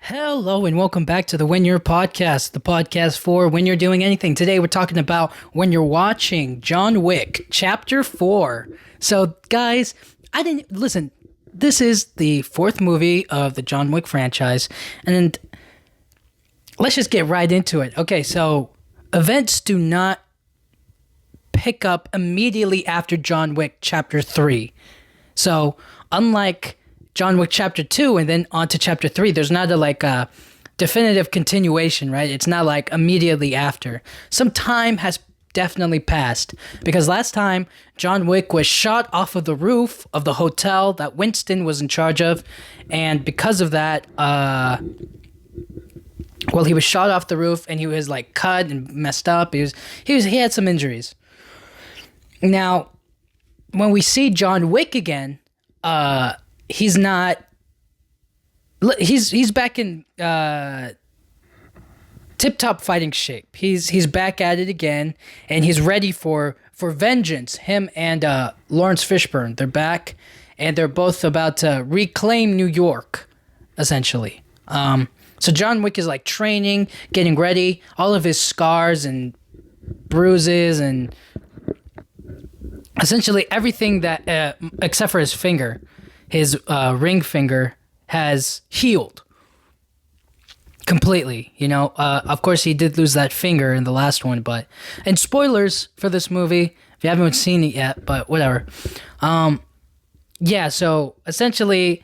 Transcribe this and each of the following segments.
Hello and welcome back to the When You're podcast, the podcast for when you're doing anything. Today we're talking about when you're watching John Wick, Chapter 4. So, guys, listen, this is the fourth movie of the John Wick franchise, and let's just get right into it. Okay, so events do not pick up immediately after John Wick Chapter 3. So, unlike John Wick Chapter 2 and then on to Chapter 3, there's not a definitive continuation, right? It's not like immediately after. Some time has definitely passed because last time John Wick was shot off of the roof of the hotel that Winston was in charge of, and because of that, he was shot off the roof and he was like cut and messed up. He had some injuries. Now, when we see John Wick again, he's back in tip-top fighting shape. He's back at it again, and he's ready for vengeance. Him and Lawrence Fishburne, they're back, and they're both about to reclaim New York, essentially. So John Wick is like training, getting ready. All of his scars and bruises and essentially everything that, except for his finger, his ring finger has healed completely. Of course he did lose that finger in the last one, and spoilers for this movie if you haven't seen it yet, but whatever. So essentially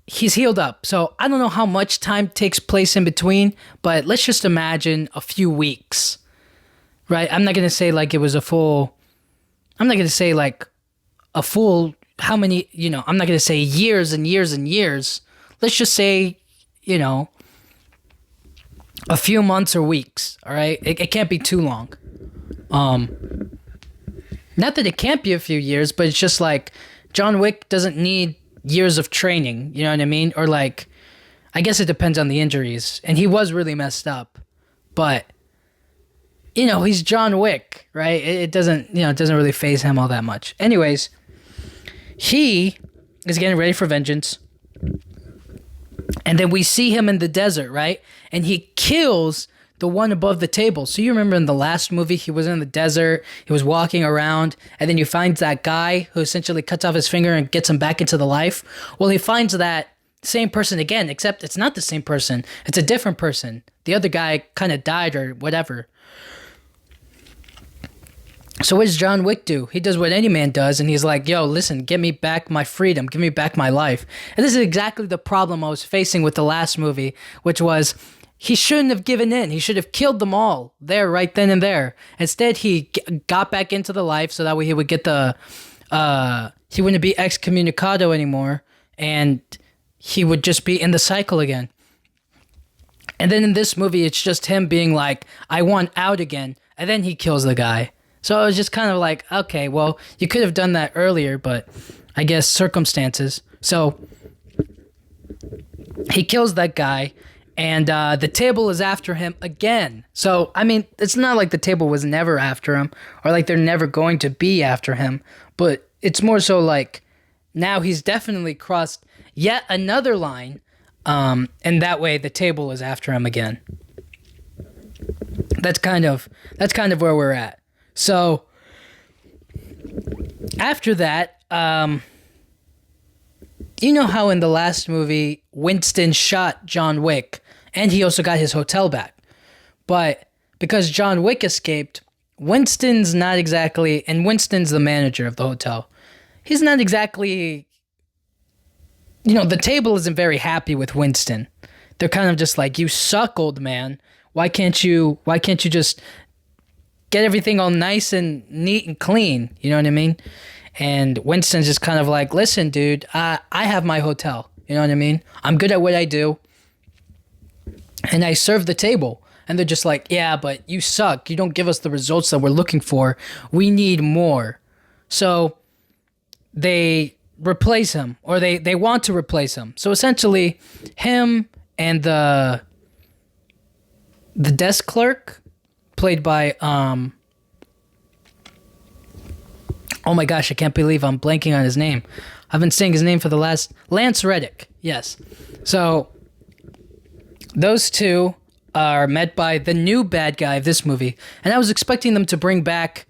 he's healed up. So I don't know how much time takes place in between, but let's just imagine a few weeks, right? I'm not going to say like it was a full, how many, I'm not going to say years and years and years. Let's just say, a few months or weeks, all right? It can't be too long. Not that it can't be a few years, but it's just like John Wick doesn't need years of training, you know what I mean? Or like, I guess it depends on the injuries. And he was really messed up. But, he's John Wick, right? It doesn't really faze him all that much. Anyways, he is getting ready for vengeance. And then we see him in the desert, right? And he kills the one above the table. So you remember in the last movie, he was in the desert, he was walking around, and then you find that guy who essentially cuts off his finger and gets him back into the life. Well, he finds that same person again, except it's not the same person. It's a different person. The other guy kind of died or whatever. So what does John Wick do? He does what any man does, and he's like, yo, listen, give me back my freedom, give me back my life. And this is exactly the problem I was facing with the last movie, which was he shouldn't have given in. He should have killed them all there, right then and there. Instead, he got back into the life so that way he would get he wouldn't be excommunicado anymore, and he would just be in the cycle again. And then in this movie, it's just him being like, I want out again, and then he kills the guy. So it was just kind of like, okay, well, you could have done that earlier, but I guess circumstances. So he kills that guy, and the table is after him again. So, I mean, it's not like the table was never after him, or like they're never going to be after him, but it's more so like now he's definitely crossed yet another line, and that way the table is after him again. That's kind of where we're at. So, after that, you know how in the last movie, Winston shot John Wick, and he also got his hotel back. But because John Wick escaped, Winston's not exactly, and Winston's the manager of the hotel, he's not exactly, the table isn't very happy with Winston. They're kind of just like, you suck, old man. Why can't you just get everything all nice and neat and clean, you know what I mean? And Winston's just kind of like, listen, dude, I have my hotel, you know what I mean? I'm good at what I do, and I serve the table. And they're just like, yeah, but you suck. You don't give us the results that we're looking for. We need more. So they replace him, or they want to replace him. So essentially, him and the desk clerk, played by, oh my gosh, I can't believe I'm blanking on his name. I've been saying his name for the last, Lance Reddick, yes. So those two are met by the new bad guy of this movie, and I was expecting them to bring back.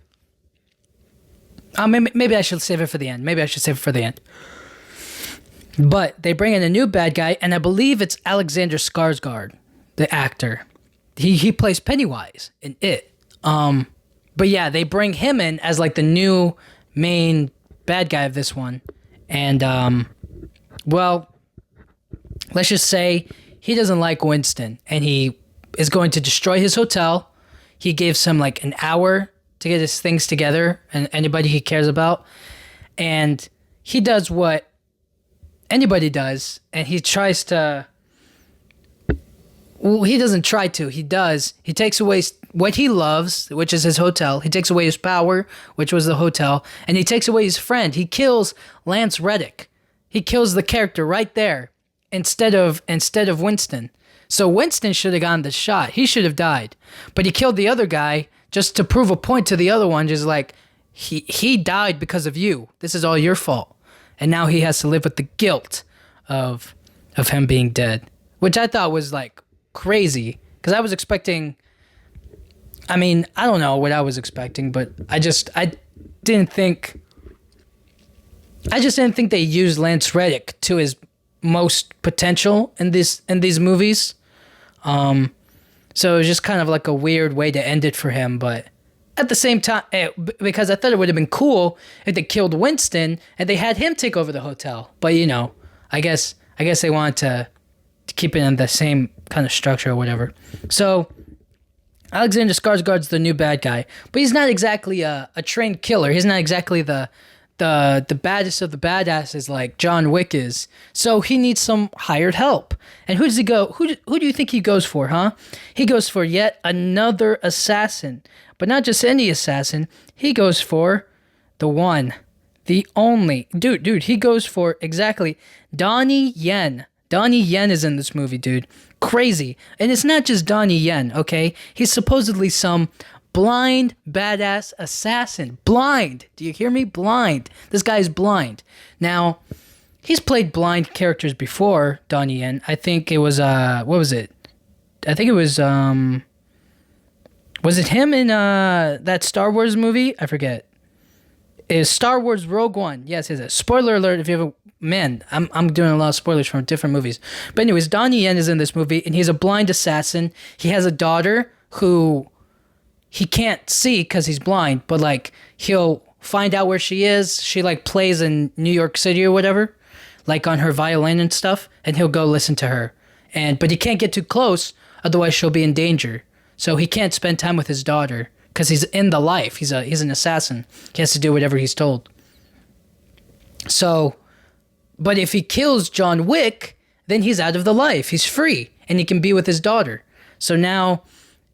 Maybe I should save it for the end. But they bring in a new bad guy, and I believe it's Alexander Skarsgård, the actor. He plays Pennywise in It. But yeah, they bring him in as like the new main bad guy of this one. And, well, let's just say he doesn't like Winston, and he is going to destroy his hotel. He gives him like an hour to get his things together and anybody he cares about. And he does what anybody does, and he tries to... Well, he doesn't try to. He does. He takes away what he loves, which is his hotel. He takes away his power, which was the hotel. And he takes away his friend. He kills Lance Reddick. He kills the character right there instead of Winston. So Winston should have gotten the shot. He should have died. But he killed the other guy just to prove a point to the other one. Just like, he died because of you. This is all your fault. And now he has to live with the guilt of him being dead. Which I thought was like crazy. Because I was expecting... I mean, I don't know what I was expecting, but I didn't think they used Lance Reddick to his most potential in these movies. So it was just kind of like a weird way to end it for him, but at the same time, because I thought it would have been cool if they killed Winston and they had him take over the hotel. But I guess they wanted to keep it in the same kind of structure or whatever. So Alexander Skarsgård's the new bad guy, but he's not exactly a trained killer. He's not exactly the baddest of the badasses like John Wick is. So he needs some hired help. And who does he go? Who do you think he goes for, huh? He goes for yet another assassin, but not just any assassin. He goes for the one, the only. Dude, he goes for exactly Donnie Yen. Donnie Yen is in this movie, dude. Crazy. And it's not just Donnie Yen, okay? He's supposedly some blind, badass assassin. Blind. Do you hear me? Blind. This guy is blind. Now, he's played blind characters before, Donnie Yen. I think it was, what was it? I think it was it him in that Star Wars movie? I forget. Is Star Wars Rogue One. Yes, is it? Spoiler alert if you have a... Man, I'm doing a lot of spoilers from different movies. But anyways, Donnie Yen is in this movie, and he's a blind assassin. He has a daughter who he can't see because he's blind, but, like, he'll find out where she is. She, like, plays in New York City or whatever, like, on her violin and stuff, and he'll go listen to her. But he can't get too close, otherwise she'll be in danger. So he can't spend time with his daughter because he's in the life. He's an assassin. He has to do whatever he's told. So... But if he kills John Wick, then he's out of the life. He's free, and he can be with his daughter. So now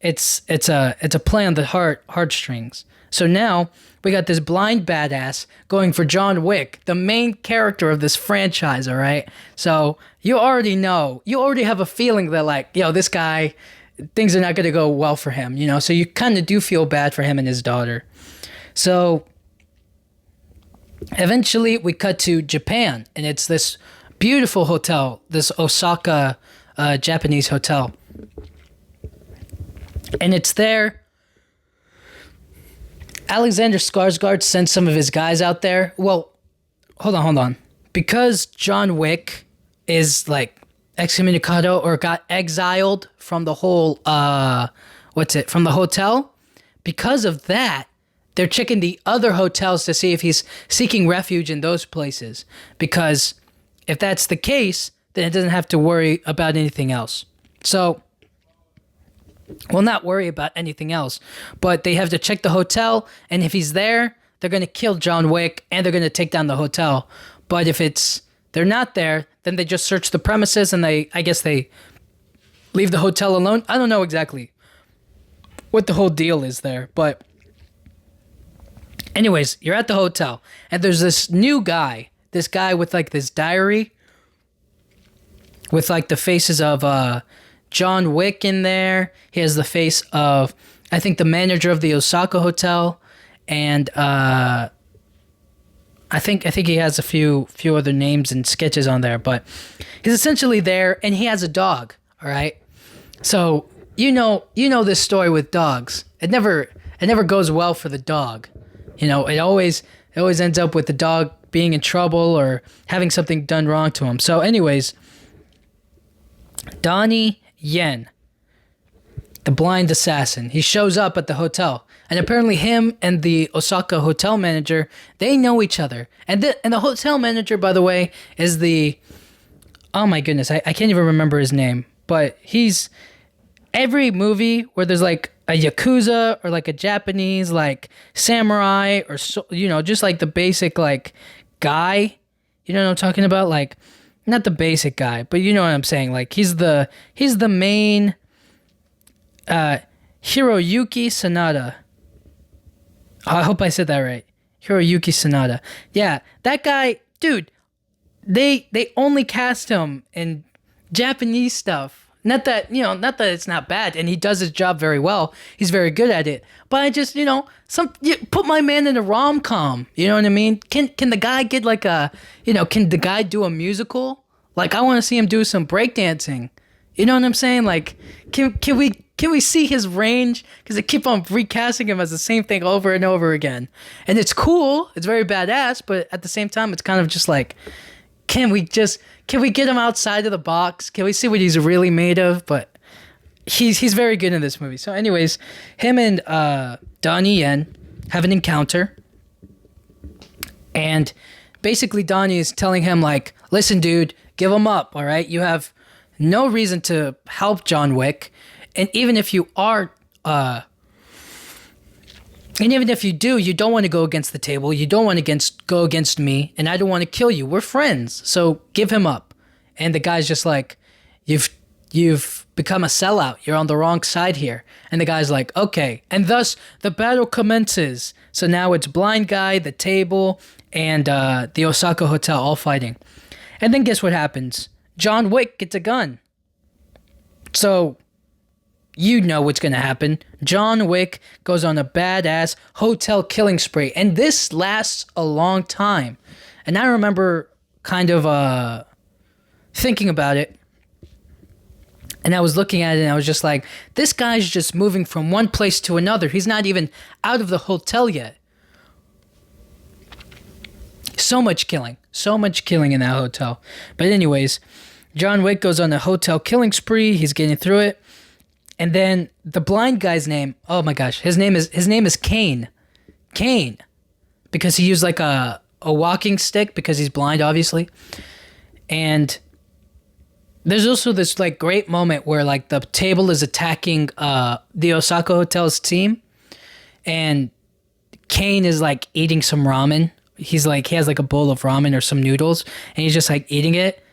it's a play on the heartstrings. So now we got this blind badass going for John Wick, the main character of this franchise, all right? So you already know. You already have a feeling that, like, this guy, things are not going to go well for him, So you kind of do feel bad for him and his daughter. So... Eventually, we cut to Japan, and it's this beautiful hotel, this Osaka Japanese hotel. And it's there. Alexander Skarsgård sent some of his guys out there. Well, hold on. Because John Wick is, like, excommunicado or got exiled from the whole, from the hotel, because of that, they're checking the other hotels to see if he's seeking refuge in those places. Because if that's the case, then it doesn't have to worry about anything else. So, well, not worry about anything else, but they have to check the hotel, and if he's there, they're going to kill John Wick, and they're going to take down the hotel. But if they're not there, then they just search the premises, and I guess they leave the hotel alone. I don't know exactly what the whole deal is there, but... Anyways, you're at the hotel, and there's this new guy, with, like, this diary, with, like, the faces of John Wick in there. He has the face of, I think, the manager of the Osaka hotel, and I think he has a few other names and sketches on there, but he's essentially there, and he has a dog, all right? So you know this story with dogs. It never goes well for the dog. It always ends up with the dog being in trouble or having something done wrong to him. So, anyways, Donnie Yen, the blind assassin, he shows up at the hotel, and apparently him and the Osaka hotel manager, they know each other. And the hotel manager, by the way, is the, oh my goodness, I can't even remember his name, but he's every movie where there's like a yakuza or like a Japanese like samurai or just like the basic like guy, you know what I'm talking about? Like not the basic guy, but you know what I'm saying? Like he's the main Hiroyuki Sanada. I hope I said that right. Hiroyuki Sanada. Yeah, that guy, dude, they only cast him in Japanese stuff. Not that it's not bad, and he does his job very well. He's very good at it. But I just, put my man in a rom-com. You know what I mean? Can the guy get like can the guy do a musical? Like I want to see him do some breakdancing. You know what I'm saying? Like can we see his range? Because they keep on recasting him as the same thing over and over again. And it's cool. It's very badass, but at the same time, it's kind of just like, can we get him outside of the box? Can we see what he's really made of? But he's very good in this movie. So anyways, him and Donnie Yen have an encounter. And basically Donnie is telling him like, listen, dude, give him up, all right? You have no reason to help John Wick. And even if you are... And even if you do, you don't want to go against the table. You don't want to go against me, and I don't want to kill you. We're friends, so give him up. And the guy's just like, you've become a sellout. You're on the wrong side here. And the guy's like, okay. And thus, the battle commences. So now it's blind guy, the table, and the Osaka hotel all fighting. And then guess what happens? John Wick gets a gun. So... you know what's going to happen. John Wick goes on a badass hotel killing spree. And this lasts a long time. And I remember kind of thinking about it. And I was looking at it and I was just like, this guy's just moving from one place to another. He's not even out of the hotel yet. So much killing in that hotel. But anyways, John Wick goes on a hotel killing spree. He's getting through it. And then the blind guy's name, oh my gosh, his name is Kane. Kane. Because he used like a walking stick because he's blind, obviously. And there's also this like great moment where like the table is attacking the Osaka hotel's team. And Kane is like eating some ramen. He has like a bowl of ramen or some noodles. And he's just like eating it.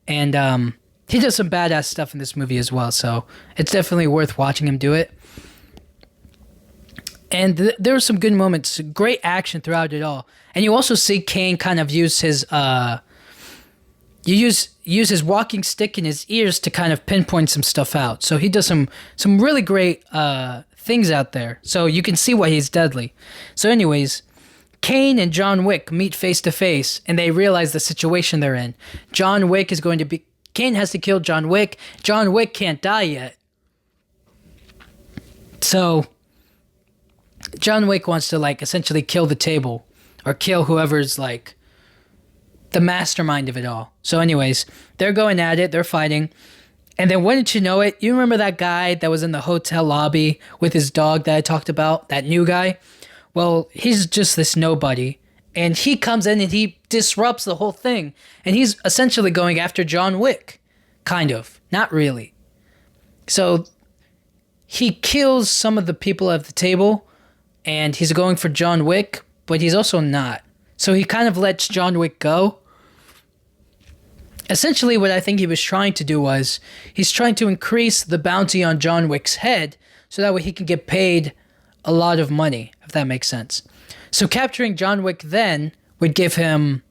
And he does some badass stuff in this movie as well, so it's definitely worth watching him do it. And there were some good moments, great action throughout it all. And you also see Kane kind of use his use his walking stick in his ears to kind of pinpoint some stuff out. So he does some really great things out there. So you can see why he's deadly. So anyways, Kane and John Wick meet face to face, and they realize the situation they're in. Kane has to kill John Wick. John Wick can't die yet. So, John Wick wants to, like, essentially kill the table. Or kill whoever's, like, the mastermind of it all. So, anyways, they're going at it. They're fighting. And then, wouldn't you know it, you remember that guy that was in the hotel lobby with his dog that I talked about? That new guy? Well, he's just this nobody. And he comes in and he disrupts the whole thing. And he's essentially going after John Wick. Kind of. Not really. So he kills some of the people at the table. And he's going for John Wick. But he's also not. So he kind of lets John Wick go. Essentially what I think he was trying to do was, he's trying to increase the bounty on John Wick's head. So that way he can get paid a lot of money. If that makes sense. So capturing John Wick then would give him,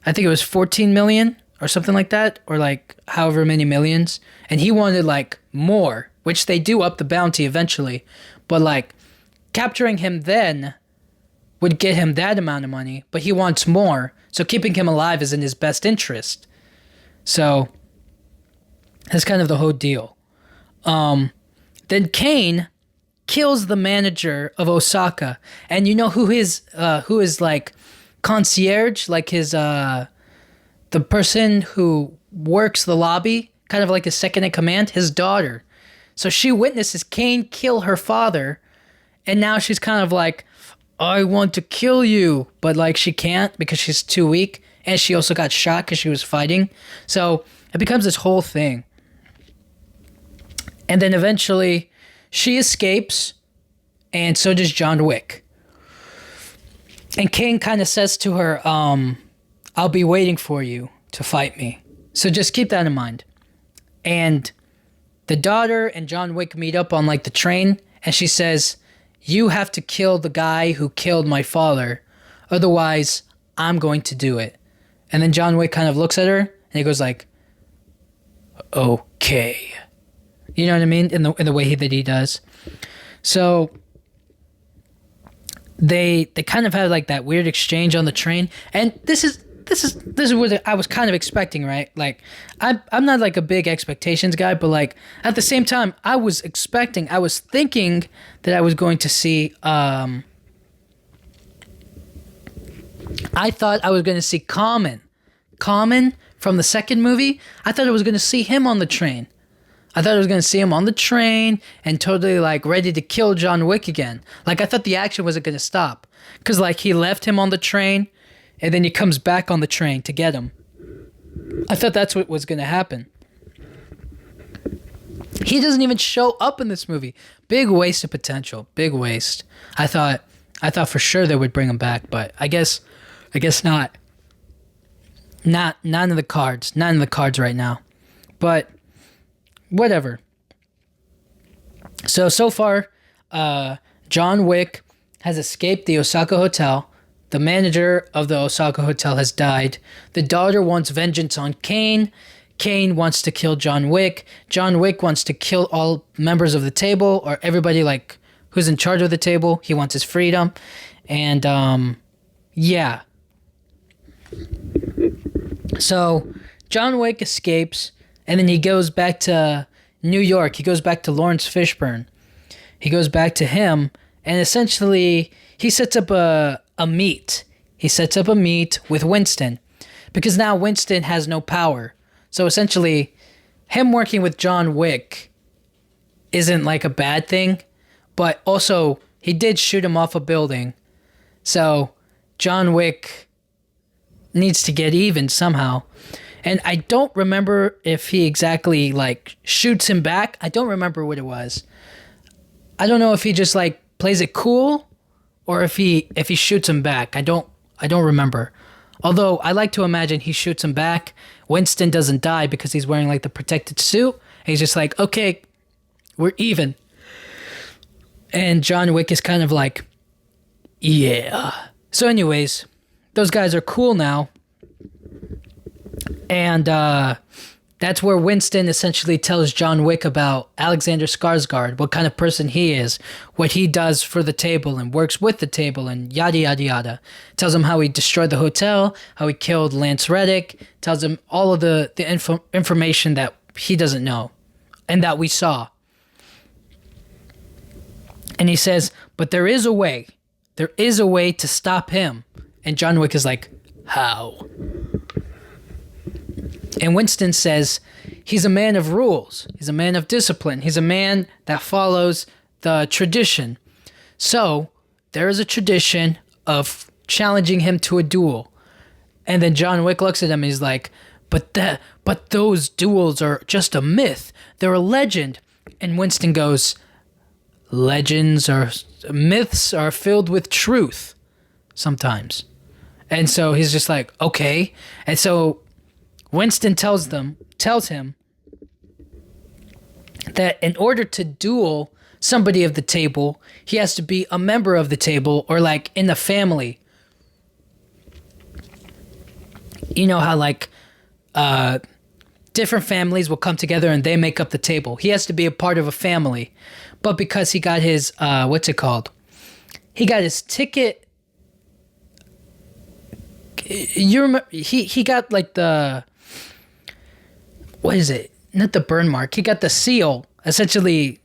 I think it was 14 million or something like that, or like however many millions. And he wanted like more, which they do up the bounty eventually. But like capturing him then would get him that amount of money, but he wants more. So keeping him alive is in his best interest. So that's kind of the whole deal. Then Kane kills the manager of Osaka, and you know who is like concierge, like his the person who works the lobby, kind of like his second in command, his daughter. So she witnesses Kane kill her father, and now she's kind of like, I want to kill you, but like she can't because she's too weak, and she also got shot because she was fighting. So it becomes this whole thing. And then eventually she escapes, and so does John Wick. And Kane kind of says to her, I'll be waiting for you to fight me. So just keep that in mind. And the daughter and John Wick meet up on like the train, and she says, you have to kill the guy who killed my father, otherwise I'm going to do it. And then John Wick kind of looks at her, and he goes like, okay. You know what I mean? In the way that he does. So they kind of have like that weird exchange on the train, and this is what I was kind of expecting, right? Like I'm not like a big expectations guy, but like at the same time I was thinking that I was going to see I thought I was going to see Common from the second movie. I thought I was going to see him on the train. I thought I was going to see him on the train and totally like ready to kill John Wick again. Like I thought the action wasn't going to stop, cuz like he left him on the train and then he comes back on the train to get him. I thought that's what was going to happen. He doesn't even show up in this movie. Big waste of potential. Big waste. I thought for sure they would bring him back, but I guess not. Not in the cards. Not in the cards right now. But whatever. So far, John Wick has escaped the Osaka hotel. The manager of the Osaka hotel has died. The daughter wants vengeance on Kane. Kane wants to kill John Wick. John Wick wants to kill all members of the table, or everybody like who's in charge of the table. He wants his freedom. And yeah. So John Wick escapes, and then he goes back to New York. He goes back to Lawrence Fishburne. He goes back to him, and essentially he sets up a meet. He sets up a meet with Winston, because now Winston has no power. So essentially, him working with John Wick isn't like a bad thing, but also he did shoot him off a building. So John Wick needs to get even somehow. And I don't remember if he exactly like shoots him back. I don't remember what it was. I don't know if he just like plays it cool or if he shoots him back. I don't remember. Although I like to imagine he shoots him back. Winston doesn't die because he's wearing like the protected suit. And he's just like, okay, we're even. And John Wick is kind of like, yeah. So anyways, those guys are cool now. And that's where Winston essentially tells John Wick about Alexander Skarsgård, what kind of person he is, what he does for the table and works with the table, and yada, yada, yada. Tells him how he destroyed the hotel, how he killed Lance Reddick, tells him all of the information that he doesn't know and that we saw. And he says, but there is a way. There is a way to stop him. And John Wick is like, how? And Winston says he's a man of rules. He's a man of discipline. He's a man that follows the tradition. So there is a tradition of challenging him to a duel. And then John Wick looks at him and he's like, but those duels are just a myth. They're a legend. And Winston goes, myths are filled with truth sometimes. And so he's just like, okay. And so Winston tells him that in order to duel somebody of the table, he has to be a member of the table or like in the family. You know how like different families will come together and they make up the table. He has to be a part of a family. But because he got his, he got his ticket. You remember, he got like the, what is it? Not the burn mark. He got the seal essentially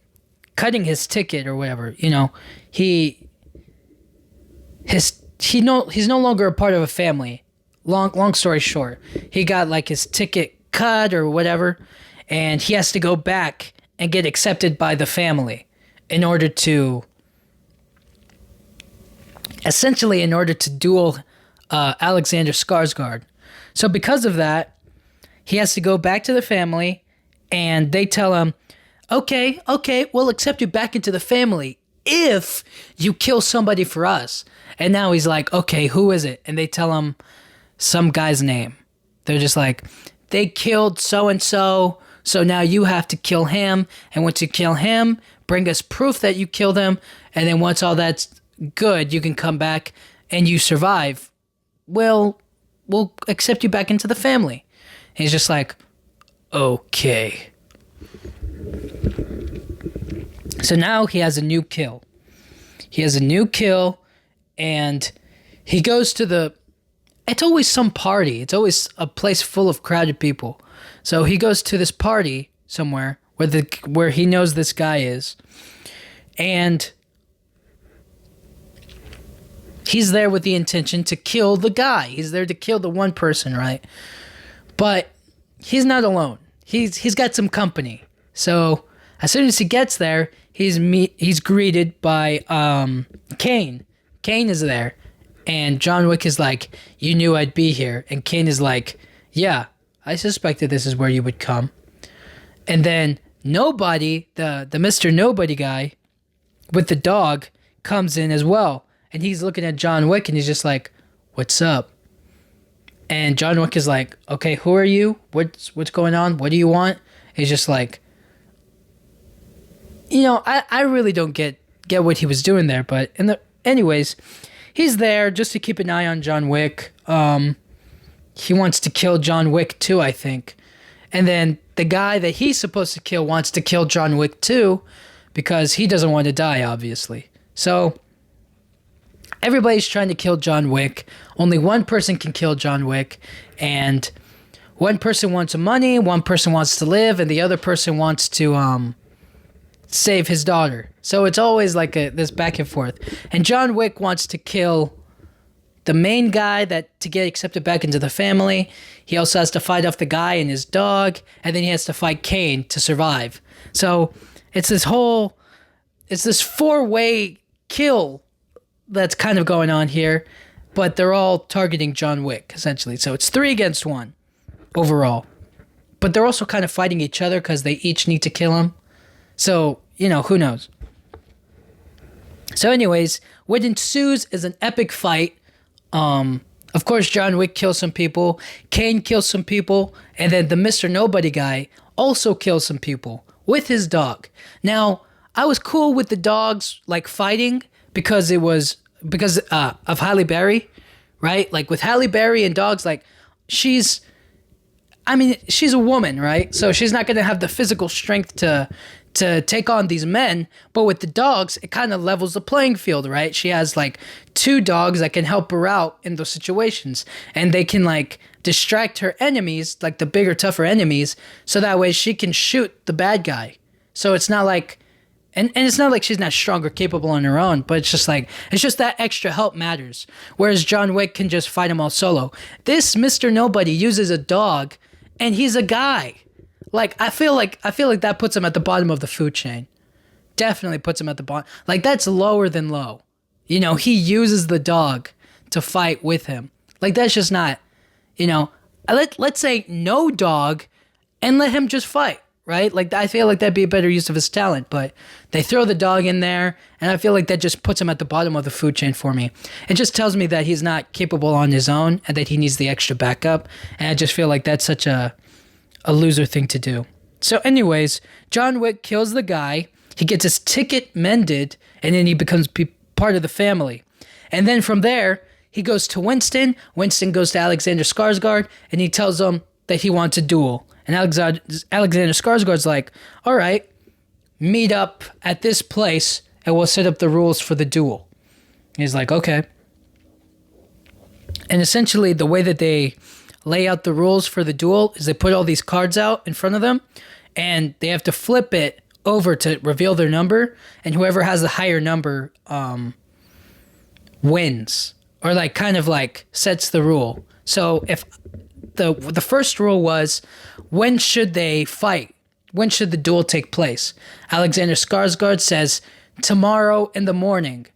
cutting his ticket or whatever. You know, he's no longer a part of a family. Long story short, he got like his ticket cut or whatever, and he has to go back and get accepted by the family in order to duel Alexander Skarsgård. So because of that, he has to go back to the family, and they tell him, okay, we'll accept you back into the family if you kill somebody for us. And now he's like, okay, who is it? And they tell him some guy's name. They're just like, they killed so-and-so, so now you have to kill him. And once you kill him, bring us proof that you killed him. And then once all that's good, you can come back and you survive. Well, we'll accept you back into the family. And he's just like, okay. So now he has a new kill. And he goes to it's always some party. It's always a place full of crowded people. So he goes to this party somewhere where he knows this guy is. And he's there with the intention to kill the guy. He's there to kill the one person, right? But he's not alone. He's got some company. So as soon as he gets there, he's greeted by Kane. Kane is there. And John Wick is like, you knew I'd be here. And Kane is like, yeah, I suspected this is where you would come. And then Nobody, the Mr. Nobody guy with the dog, comes in as well. And he's looking at John Wick and he's just like, what's up? And John Wick is like, okay, who are you? What's going on? What do you want? He's just like, I really don't get what he was doing there. But anyways, he's there just to keep an eye on John Wick. He wants to kill John Wick too, I think. And then the guy that he's supposed to kill wants to kill John Wick too, because he doesn't want to die, obviously. So everybody's trying to kill John Wick. Only one person can kill John Wick. And one person wants money, one person wants to live, and the other person wants to save his daughter. So it's always like this back and forth. And John Wick wants to kill the main guy to get accepted back into the family. He also has to fight off the guy and his dog, and then he has to fight Kane to survive. So it's this four-way kill that's kind of going on here, but they're all targeting John Wick, essentially. So it's 3 against 1 overall. But they're also kind of fighting each other because they each need to kill him. So, who knows? So anyways, what ensues is an epic fight. Of course, John Wick kills some people, Kane kills some people, and then the Mr. Nobody guy also kills some people with his dog. Now, I was cool with the dogs, fighting because of Halle Berry, right? Like, with Halle Berry and dogs, she's a woman, right? So she's not going to have the physical strength to take on these men, but with the dogs, it kind of levels the playing field, right? She has 2 dogs that can help her out in those situations, and they can distract her enemies, the bigger, tougher enemies, so that way she can shoot the bad guy. So it's not and it's not like she's not strong or capable on her own, but it's just that extra help matters. Whereas John Wick can just fight him all solo. This Mr. Nobody uses a dog, and he's a guy. I feel like that puts him at the bottom of the food chain. Definitely puts him at the bottom. That's lower than low. He uses the dog to fight with him. That's just not, let's say no dog and let him just fight, right? I feel like that'd be a better use of his talent, but they throw the dog in there, and I feel like that just puts him at the bottom of the food chain for me. It just tells me that he's not capable on his own and that he needs the extra backup, and I just feel like that's such a loser thing to do. So anyways, John Wick kills the guy, he gets his ticket mended, and then he becomes part of the family. And then from there, he goes to Winston goes to Alexander Skarsgård, and he tells him that he wants a duel. And Alexander Skarsgård's like, all right, meet up at this place, and we'll set up the rules for the duel. And he's like, okay. And essentially, the way that they lay out the rules for the duel is they put all these cards out in front of them, and they have to flip it over to reveal their number, and whoever has the higher number wins, or like kind of like sets the rule. So if the first rule was, when should they fight? When should the duel take place? Alexander Skarsgård says tomorrow in the morning,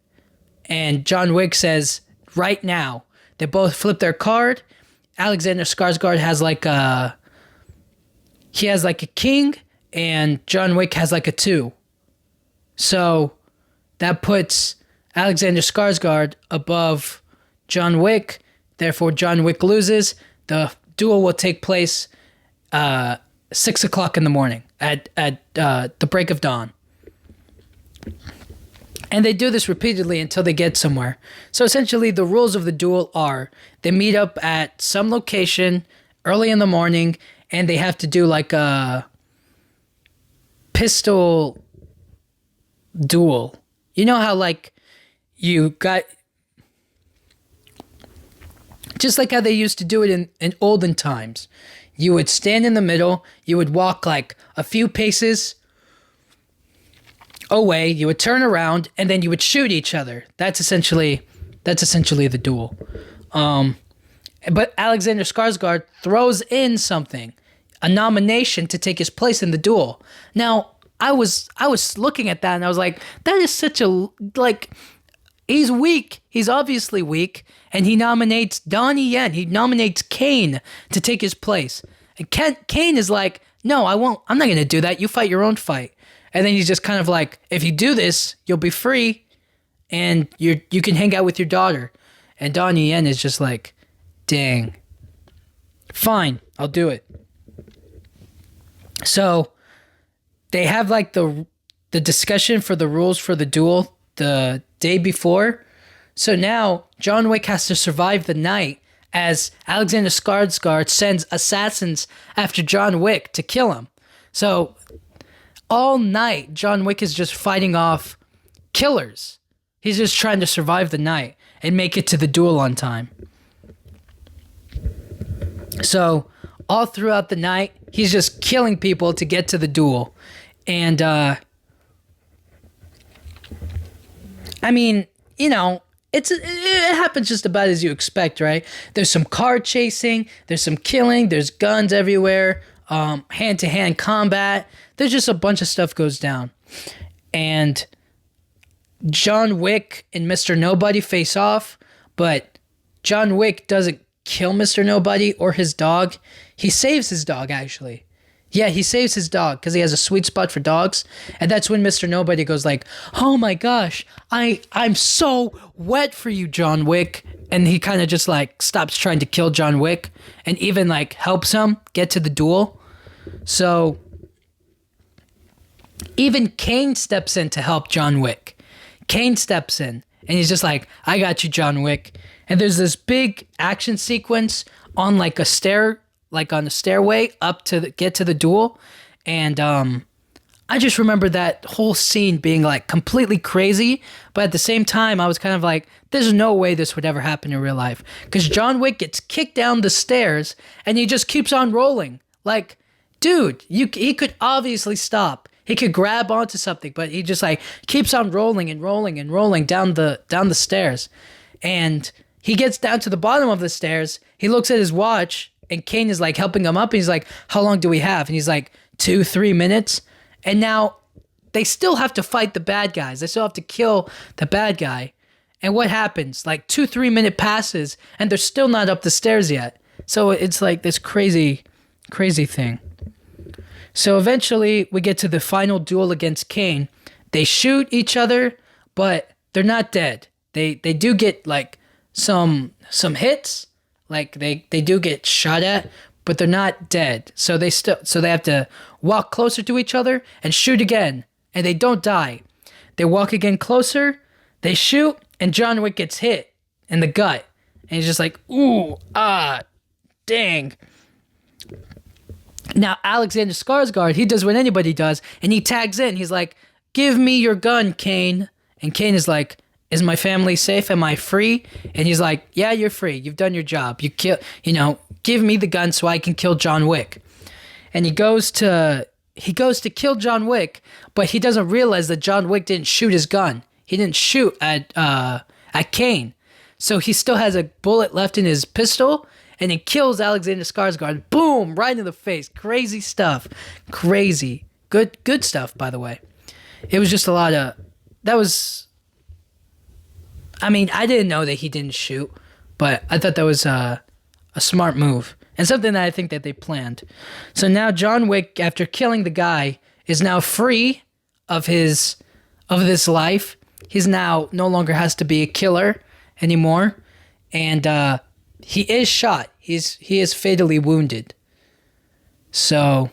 and John Wick says right now. They both flip their card. Alexander Skarsgård has like a king, and John Wick has like a 2. So that puts Alexander Skarsgård above John Wick. Therefore, John Wick loses. The duel will take place 6 o'clock in the morning at the break of dawn. And they do this repeatedly until they get somewhere. So essentially, the rules of the duel are they meet up at some location early in the morning, and they have to do like a pistol duel. You know how like you got... Just like how they used to do it in olden times. You would stand in the middle, you would walk like a few paces away, you would turn around, and then you would shoot each other. That's essentially the duel. But Alexander Skarsgård throws in something, a nomination to take his place in the duel. Now, I was looking at that and I was like, that is such a, like, he's weak. He's obviously weak. And he nominates Donnie Yen. He nominates Kane to take his place. And Kane is like, no, I won't. I'm not going to do that. You fight your own fight. And then he's just kind of like, if you do this, you'll be free and you can hang out with your daughter. And Donnie Yen is just like, dang. Fine, I'll do it. So they have like the discussion for the rules for the duel the day before. So now John Wick has to survive the night as Alexander Skarsgård sends assassins after John Wick to kill him. So all night, John Wick is just fighting off killers. He's just trying to survive the night and make it to the duel on time. So all throughout the night, he's just killing people to get to the duel. And, I mean, you know, it happens just about as you expect, right? There's some car chasing, there's some killing, there's guns everywhere, hand-to-hand combat. There's just a bunch of stuff goes down. And John Wick and Mr. Nobody face off, but John Wick doesn't kill Mr. Nobody or his dog. He saves his dog, actually. Yeah, he saves his dog because he has a sweet spot for dogs. And that's when Mr. Nobody goes like, oh my gosh, I'm so wet for you, John Wick. And he kind of just like stops trying to kill John Wick and even like helps him get to the duel. So even Kane steps in to help John Wick. Kane steps in and he's just like, I got you, John Wick. And there's this big action sequence on like a stair, like on a stairway up to get to the duel. And I just remember that whole scene being like completely crazy. But at the same time, I was kind of like, there's no way this would ever happen in real life. Because John Wick gets kicked down the stairs and he just keeps on rolling. Like, dude, he could obviously stop. He could grab onto something, but he just like keeps on rolling and rolling and rolling down the stairs. And he gets down to the bottom of the stairs. He looks at his watch and Kane is like helping him up. And he's like, how long do we have? And he's like, 2-3 minutes. And now they still have to fight the bad guys. They still have to kill the bad guy. And what happens? Like 2-3 minute passes and they're still not up the stairs yet. So it's like this crazy, crazy thing. So eventually we get to the final duel against Kane. They shoot each other, but they're not dead. They do get like some hits. Like they do get shot at, but they're not dead. So they have to walk closer to each other and shoot again, and they don't die. They walk again closer, they shoot, and John Wick gets hit in the gut. And he's just like, ooh, dang. Now, Alexander Skarsgård, he does what anybody does, and he tags in. He's like, give me your gun, Kane. And Kane is like, is my family safe? Am I free? And he's like, yeah, you're free. You've done your job. Give me the gun so I can kill John Wick. And he goes to he goes to kill John Wick, but he doesn't realize that John Wick didn't shoot his gun. He didn't shoot at Kane. So he still has a bullet left in his pistol, and he kills Alexander Skarsgård. Boom! Right in the face. Crazy stuff. Crazy. Good stuff, by the way. It was just a lot of... That was... I mean, I didn't know that he didn't shoot, but I thought that was a smart move. And something that I think that they planned. So now John Wick, after killing the guy, is now free of this life. He's now no longer has to be a killer anymore. And he is shot. He is fatally wounded. So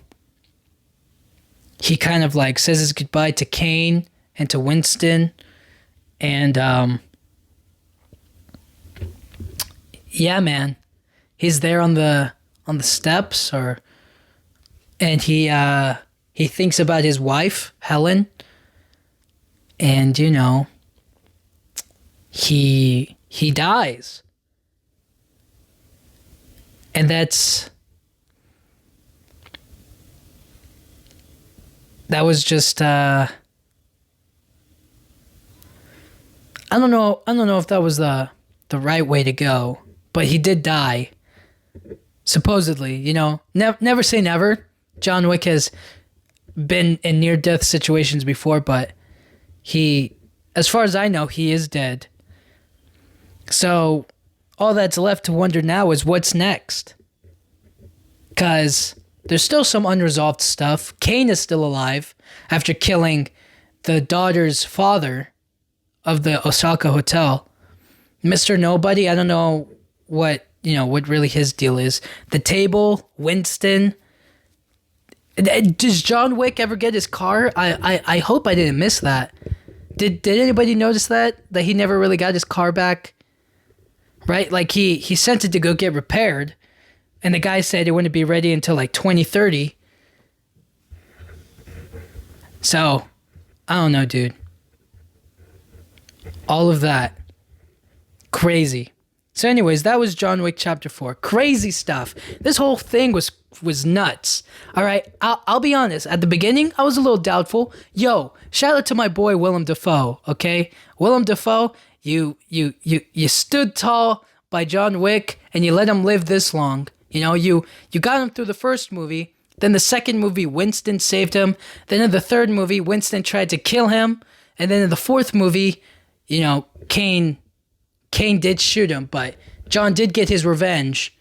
he kind of like says his goodbye to Kane and to Winston. And yeah, man. He's there on the steps, and he thinks about his wife, Helen, and you know, he dies, and that was just I don't know if that was the right way to go, but he did die. Supposedly, you know, never say never. John Wick has been in near-death situations before, but as far as I know, he is dead. So all that's left to wonder now is what's next. Because there's still some unresolved stuff. Kane is still alive after killing the daughter's father of the Osaka hotel. Mr. Nobody, I don't know what really his deal is. The table, Winston. Does John Wick ever get his car? I hope I didn't miss that. Did anybody notice that he never really got his car back? Right? Like he sent it to go get repaired, and the guy said it wouldn't be ready until like 2030. So, I don't know, dude. All of that. Crazy. So anyways, that was John Wick Chapter 4. Crazy stuff. This whole thing was nuts. All right, I'll be honest. At the beginning, I was a little doubtful. Yo, shout out to my boy Willem Dafoe, okay? Willem Dafoe, you stood tall by John Wick, and you let him live this long. You know, you got him through the first movie. Then the second movie, Winston saved him. Then in the third movie, Winston tried to kill him. And then in the fourth movie, you know, Kane did shoot him, but John did get his revenge.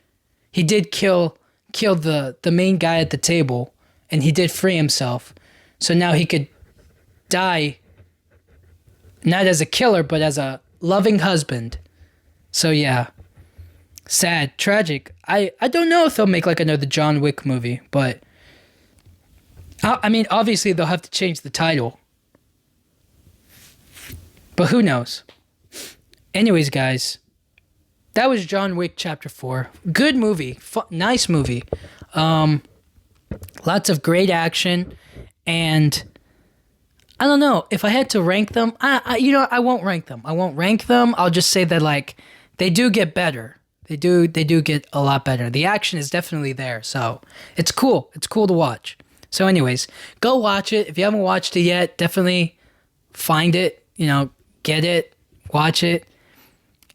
He did kill the main guy at the table, and he did free himself. So now he could die not as a killer, but as a loving husband. So yeah, sad, tragic. I don't know if they'll make like another John Wick movie, but I mean, obviously they'll have to change the title. But who knows? Anyways, guys, that was John Wick Chapter 4. Good movie. Nice movie. Lots of great action. And I don't know. If I had to rank them, I won't rank them. I'll just say that, like, they do get better. They do get a lot better. The action is definitely there. So it's cool. It's cool to watch. So anyways, go watch it. If you haven't watched it yet, definitely find it, you know, get it, watch it.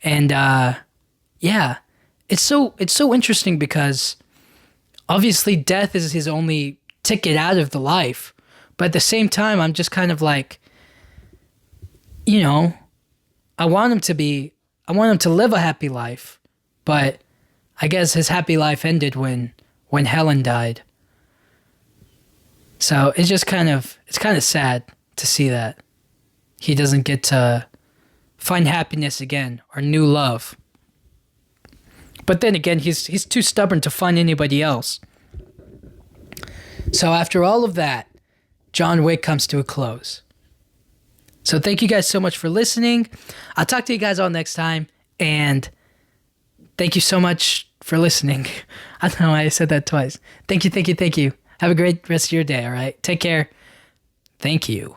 And yeah, it's so interesting because obviously death is his only ticket out of the life, but at the same time, I'm just kind of like, you know, I want him to live a happy life, but I guess his happy life ended when Helen died. So it's kind of sad to see that he doesn't get to find happiness again or new love. But then again, he's too stubborn to find anybody else. So after all of that, John Wick comes to a close. So thank you guys so much for listening. I'll talk to you guys all next time, and thank you so much for listening. I don't know why I said that twice. Thank you. Have a great rest of your day, all right? Take care. Thank you.